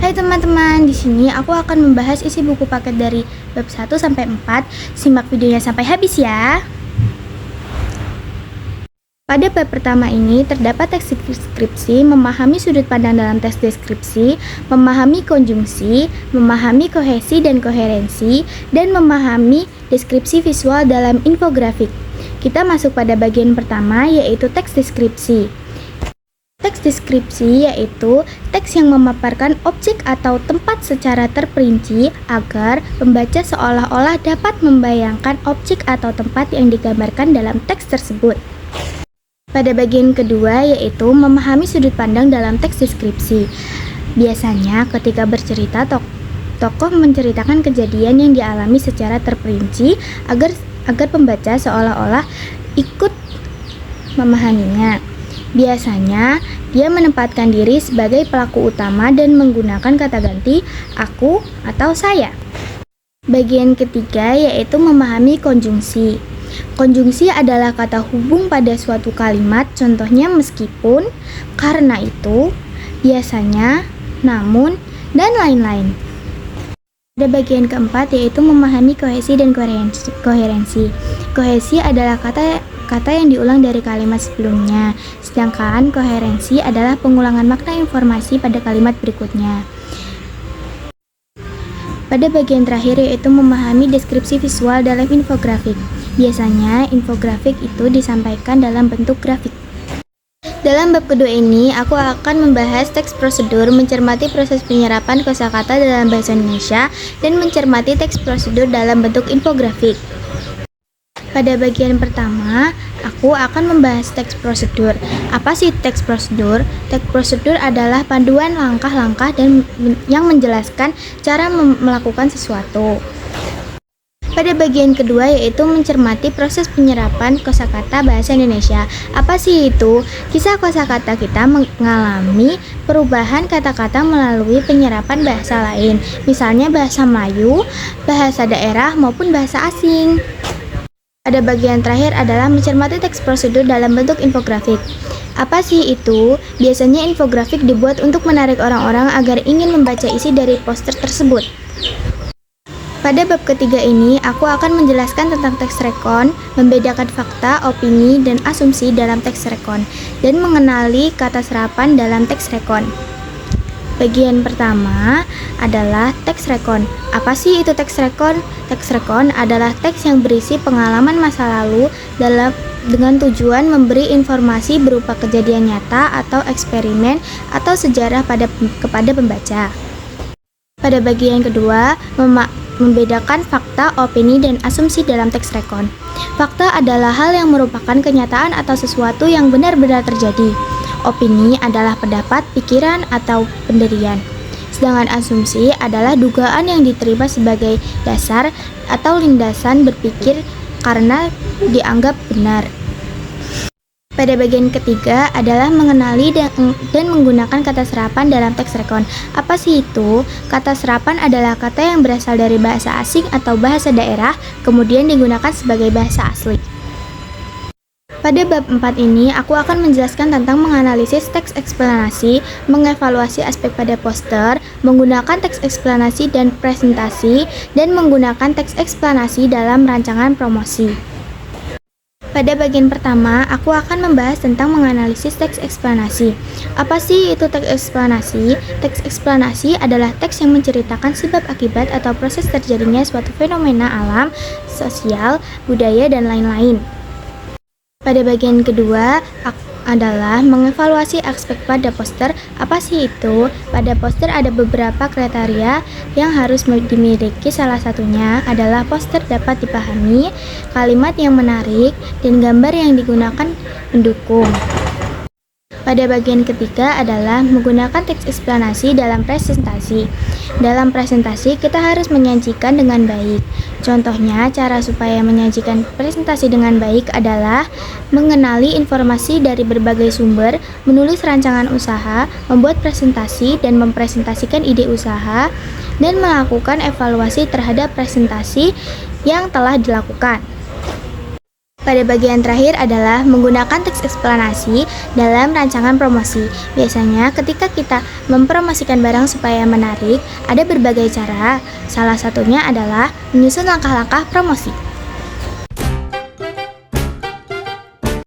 Hai teman-teman, di sini aku akan membahas isi buku paket dari bab 1 sampai 4. Simak videonya sampai habis ya. Pada bab pertama ini terdapat teks deskripsi, memahami sudut pandang dalam teks deskripsi, memahami konjungsi, memahami kohesi dan koherensi, dan memahami deskripsi visual dalam infografik. Kita masuk pada bagian pertama, yaitu teks deskripsi. Teks deskripsi yaitu teks yang memaparkan objek atau tempat secara terperinci agar pembaca seolah-olah dapat membayangkan objek atau tempat yang digambarkan dalam teks tersebut. Pada bagian kedua yaitu memahami sudut pandang dalam teks deskripsi. Biasanya ketika bercerita, tokoh menceritakan kejadian yang dialami secara terperinci agar pembaca seolah-olah ikut memahaminya. Biasanya, dia menempatkan diri sebagai pelaku utama dan menggunakan kata ganti aku atau saya. Bagian ketiga yaitu memahami konjungsi. Konjungsi adalah kata hubung pada suatu kalimat, contohnya meskipun, karena itu, biasanya, namun, dan lain-lain. Ada bagian keempat yaitu memahami kohesi dan koherensi. Kohesi adalah kata yang diulang dari kalimat sebelumnya, sedangkan koherensi adalah pengulangan makna informasi pada kalimat berikutnya. Pada bagian terakhir yaitu memahami deskripsi visual dalam infografik. Biasanya, infografik itu disampaikan dalam bentuk grafik. Dalam bab kedua ini, aku akan membahas teks prosedur, mencermati proses penyerapan kosakata dalam bahasa Indonesia, dan mencermati teks prosedur dalam bentuk infografik. Pada bagian pertama, aku akan membahas teks prosedur. Apa sih teks prosedur? Teks prosedur adalah panduan langkah-langkah yang menjelaskan cara melakukan sesuatu. Pada bagian kedua yaitu mencermati proses penyerapan kosakata bahasa Indonesia. Apa sih itu? Kisah kosakata kita mengalami perubahan kata-kata melalui penyerapan bahasa lain, misalnya bahasa Melayu, bahasa daerah, maupun bahasa asing. Pada bagian terakhir adalah mencermati teks prosedur dalam bentuk infografik. Apa sih itu? Biasanya infografik dibuat untuk menarik orang-orang agar ingin membaca isi dari poster tersebut. Pada bab ketiga ini, aku akan menjelaskan tentang teks rekon, membedakan fakta, opini, dan asumsi dalam teks rekon, dan mengenali kata serapan dalam teks rekon. Bagian pertama adalah teks rekon. Apa sih itu teks rekon? Teks rekon adalah teks yang berisi pengalaman masa lalu dengan tujuan memberi informasi berupa kejadian nyata atau eksperimen atau sejarah kepada pembaca. Pada bagian kedua, membedakan fakta, opini, dan asumsi dalam teks rekon. Fakta adalah hal yang merupakan kenyataan atau sesuatu yang benar-benar terjadi. Opini adalah pendapat, pikiran, atau pendirian. Sedangkan asumsi adalah dugaan yang diterima sebagai dasar atau landasan berpikir karena dianggap benar. Pada bagian ketiga adalah mengenali dan menggunakan kata serapan dalam teks rekon. Apa sih itu? Kata serapan adalah kata yang berasal dari bahasa asing atau bahasa daerah, kemudian digunakan sebagai bahasa asli. Pada bab 4 ini, aku akan menjelaskan tentang menganalisis teks eksplanasi, mengevaluasi aspek pada poster, menggunakan teks eksplanasi dan presentasi, dan menggunakan teks eksplanasi dalam rancangan promosi. Pada bagian pertama, aku akan membahas tentang menganalisis teks eksplanasi. Apa sih itu teks eksplanasi? Teks eksplanasi adalah teks yang menceritakan sebab akibat atau proses terjadinya suatu fenomena alam, sosial, budaya, dan lain-lain. Pada bagian kedua adalah mengevaluasi aspek pada poster. Apa sih itu? Pada poster ada beberapa kriteria yang harus dimiliki. Salah satunya adalah poster dapat dipahami, kalimat yang menarik, dan gambar yang digunakan mendukung. Pada bagian ketiga adalah menggunakan teks eksplanasi dalam presentasi. Dalam presentasi, kita harus menyajikan dengan baik. Contohnya, cara supaya menyajikan presentasi dengan baik adalah mengenali informasi dari berbagai sumber, menulis rancangan usaha, membuat presentasi dan mempresentasikan ide usaha, dan melakukan evaluasi terhadap presentasi yang telah dilakukan. Pada bagian terakhir adalah menggunakan teks eksplanasi dalam rancangan promosi. Biasanya ketika kita mempromosikan barang supaya menarik, ada berbagai cara. Salah satunya adalah menyusun langkah-langkah promosi.